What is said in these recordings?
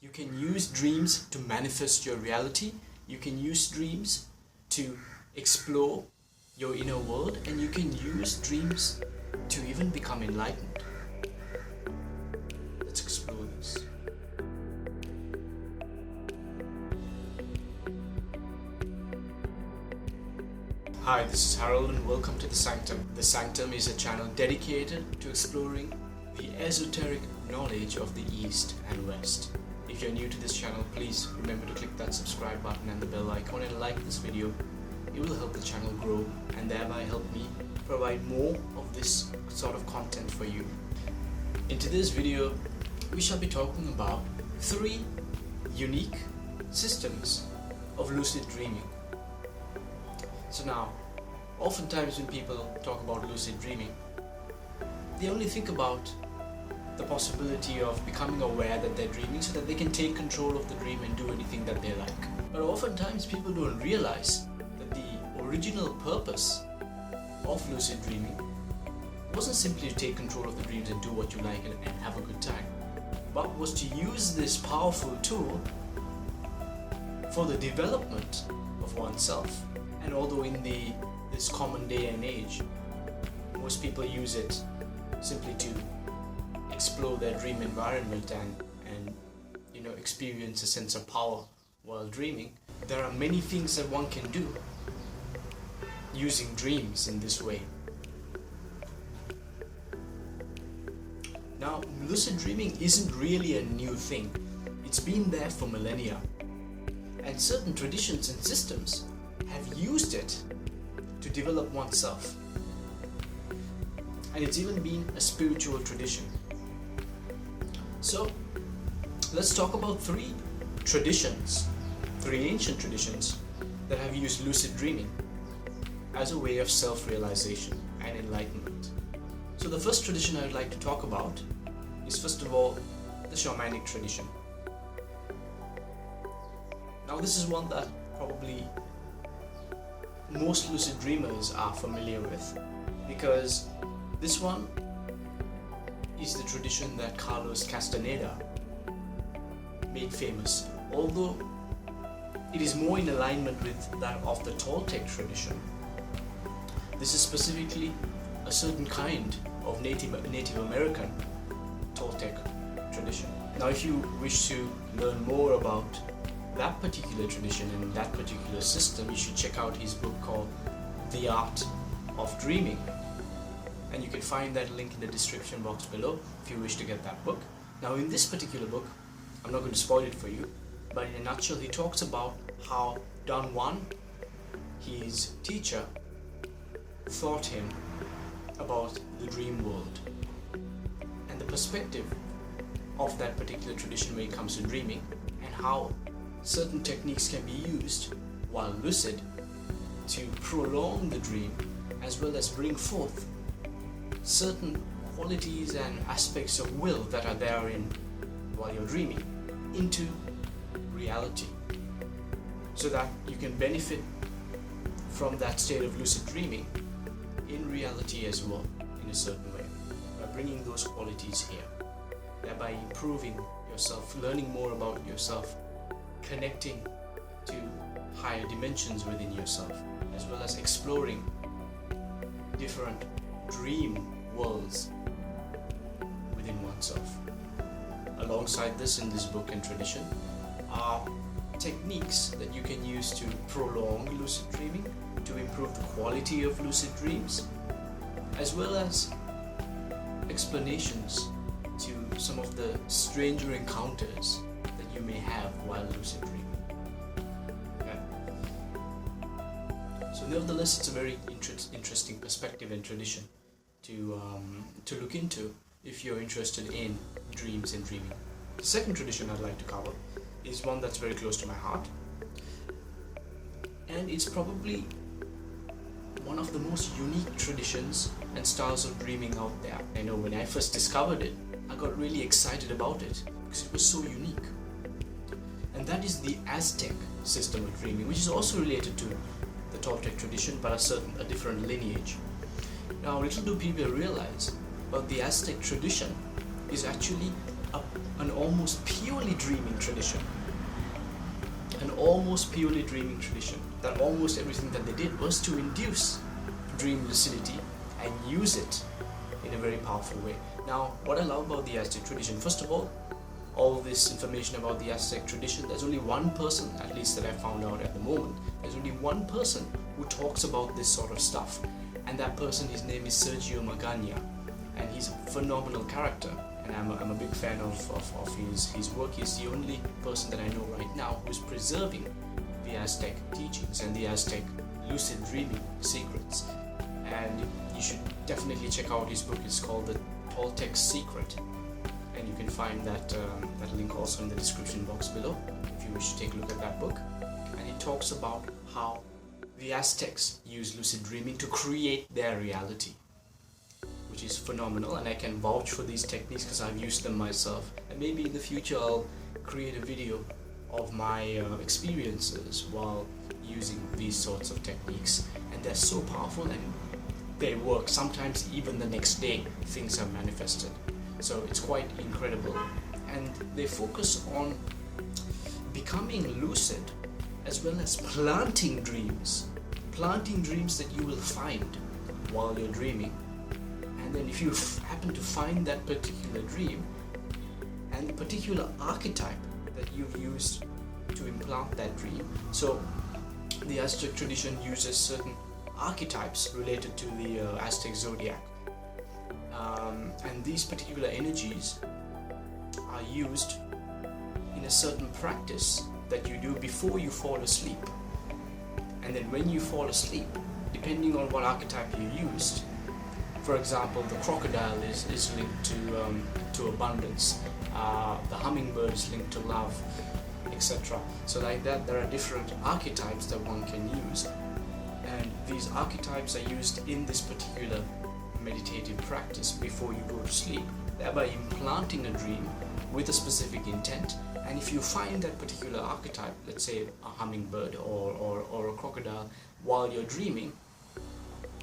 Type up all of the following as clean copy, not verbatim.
You can use dreams to manifest your reality. You can use dreams to explore your inner world, and you can use dreams to even become enlightened. Let's explore this. Hi, this is Harold and welcome to the Sanctum. The Sanctum is a channel dedicated to exploring the esoteric knowledge of the East and West. If you're new to this channel, please remember to click that subscribe button and the bell icon and like this video. It will help the channel grow and thereby help me provide more of this sort of content for you. In today's video, we shall be talking about 3 unique systems of lucid dreaming. So now, oftentimes when people talk about lucid dreaming, they only think about the possibility of becoming aware that they're dreaming so that they can take control of the dream and do anything that they like. But oftentimes people don't realize that the original purpose of lucid dreaming wasn't simply to take control of the dreams and do what you like and have a good time, but was to use this powerful tool for the development of oneself. And although in this common day and age, most people use it simply to explore their dream environment and experience a sense of power while dreaming, there are many things that one can do using dreams in this way. Now, lucid dreaming isn't really a new thing. It's been there for millennia, and certain traditions and systems have used it to develop oneself, and it's even been a spiritual tradition. So let's talk about 3 ancient traditions that have used lucid dreaming as a way of self-realization and enlightenment. So the first tradition I would like to talk about is, first of all, the Shamanic Tradition. Now this is one that probably most lucid dreamers are familiar with, because this one is the tradition that Carlos Castaneda made famous, although it is more in alignment with that of the Toltec tradition. This is specifically a certain kind of Native American Toltec tradition. Now, if you wish to learn more about that particular tradition and that particular system, you should check out his book called The Art of Dreaming, and you can find that link in the description box below if you wish to get that book. Now, in this particular book, I'm not going to spoil it for you, but in a nutshell, he talks about how Don Juan, his teacher, taught him about the dream world and the perspective of that particular tradition when it comes to dreaming, and how certain techniques can be used while lucid to prolong the dream, as well as bring forth certain qualities and aspects of will that are therein while you're dreaming into reality, so that you can benefit from that state of lucid dreaming in reality as well, in a certain way, by bringing those qualities here, thereby improving yourself, learning more about yourself, connecting to higher dimensions within yourself, as well as exploring different dream worlds within oneself. Alongside this, in this book and tradition, are techniques that you can use to prolong lucid dreaming, to improve the quality of lucid dreams, as well as explanations to some of the stranger encounters that you may have while lucid dreaming. Okay. So nevertheless, it's a very interesting perspective and tradition to look into if you're interested in dreams and dreaming. The second tradition I'd like to cover is one that's very close to my heart, and it's probably one of the most unique traditions and styles of dreaming out there. I know when I first discovered it, I got really excited about it because it was so unique. And that is the Aztec system of dreaming, which is also related to the Toltec tradition, but a different lineage. Now, little do people realize, but the Aztec tradition is actually an almost purely dreaming tradition. An almost purely dreaming tradition. That almost everything that they did was to induce dream lucidity and use it in a very powerful way. Now, what I love about the Aztec tradition, first of all this information about the Aztec tradition, there's only one person, at least that I found out at the moment, there's only one person who talks about this sort of stuff, and that person, his name is Sergio Magana, and he's a phenomenal character, and I'm a big fan of his work. He's the only person that I know right now who's preserving the Aztec teachings and the Aztec lucid dreaming secrets, and you should definitely check out his book. It's called The Toltec Secret, and you can find that link also in the description box below if you wish to take a look at that book. And it talks about how the Aztecs use lucid dreaming to create their reality, which is phenomenal, and I can vouch for these techniques because I've used them myself, and maybe in the future I'll create a video of my experiences while using these sorts of techniques, and they're so powerful and they work. Sometimes even the next day things are manifested, so it's quite incredible. And they focus on becoming lucid as well as planting dreams that you will find while you're dreaming. And then if you happen to find that particular dream and the particular archetype that you've used to implant that dream, so the Aztec tradition uses certain archetypes related to the Aztec zodiac, and these particular energies are used in a certain practice that you do before you fall asleep. And then when you fall asleep, depending on what archetype you used, for example, the crocodile is linked to abundance, the hummingbird is linked to love, etc. So like that, there are different archetypes that one can use, and these archetypes are used in this particular meditative practice before you go to sleep, thereby implanting a dream with a specific intent. And if you find that particular archetype, let's say a hummingbird or a crocodile, while you're dreaming,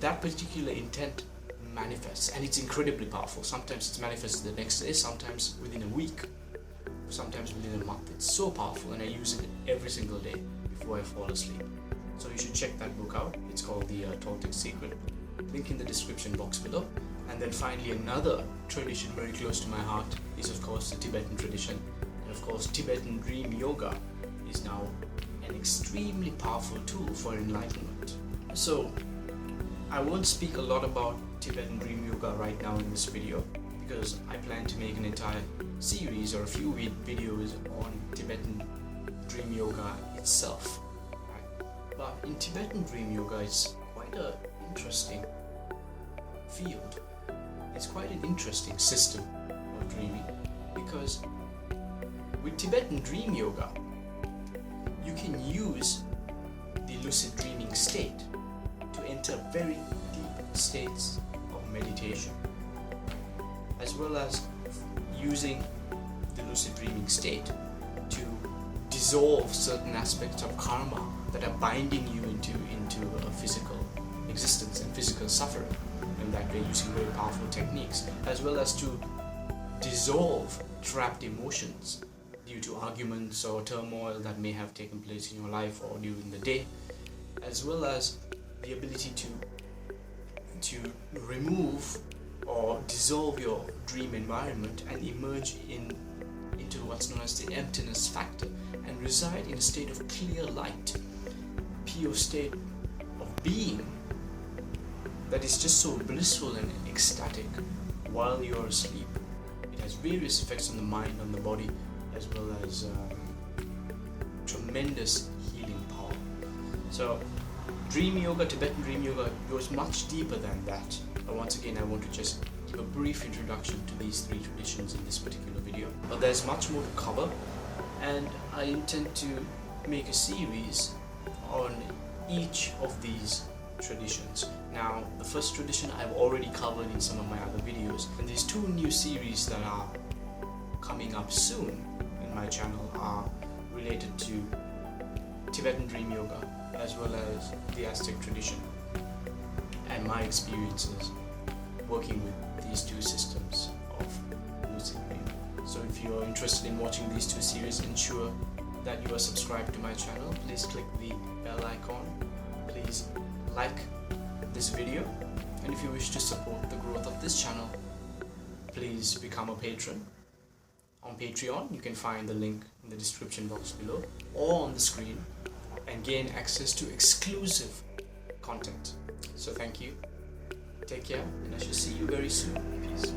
that particular intent manifests, and it's incredibly powerful. Sometimes it's manifested the next day, sometimes within a week, sometimes within a month. It's so powerful, and I use it every single day before I fall asleep. So you should check that book out. It's called The Toltec Secret. Link in the description box below. And then finally, another tradition very close to my heart is of course the Tibetan tradition. And of course, Tibetan dream yoga is now an extremely powerful tool for enlightenment. So I won't speak a lot about Tibetan dream yoga right now in this video, because I plan to make an entire series or a few videos on Tibetan dream yoga itself. Right? But in Tibetan dream yoga, it's quite an interesting field. It's quite an interesting system of dreaming, because with Tibetan dream yoga, you can use the lucid dreaming state to enter very deep states of meditation, as well as using the lucid dreaming state to dissolve certain aspects of karma that are binding you into a physical existence and physical suffering. In that way, using very powerful techniques, as well as to dissolve trapped emotions due to arguments or turmoil that may have taken place in your life or during the day, as well as the ability to remove or dissolve your dream environment and emerge into what's known as the emptiness factor and reside in a state of clear light, pure state of being that is just so blissful and ecstatic while you're asleep. It has various effects on the mind, on the body, as well as tremendous healing power. So dream yoga, Tibetan dream yoga, goes much deeper than that. But once again, I want to just give a brief introduction to these three traditions in this particular video. But there's much more to cover, and I intend to make a series on each of these traditions. Now, the first tradition I've already covered in some of my other videos, and these two new series that are coming up soon in my channel are related to Tibetan dream yoga as well as the Aztec tradition and my experiences working with these two systems of lucid dreaming. So if you are interested in watching these two series, ensure that you are subscribed to my channel. Please click the bell icon. Please like this video. And if you wish to support the growth of this channel, please become a patron. On Patreon, you can find the link in the description box below or on the screen, and gain access to exclusive content. So thank you, take care, and I shall see you very soon. Peace.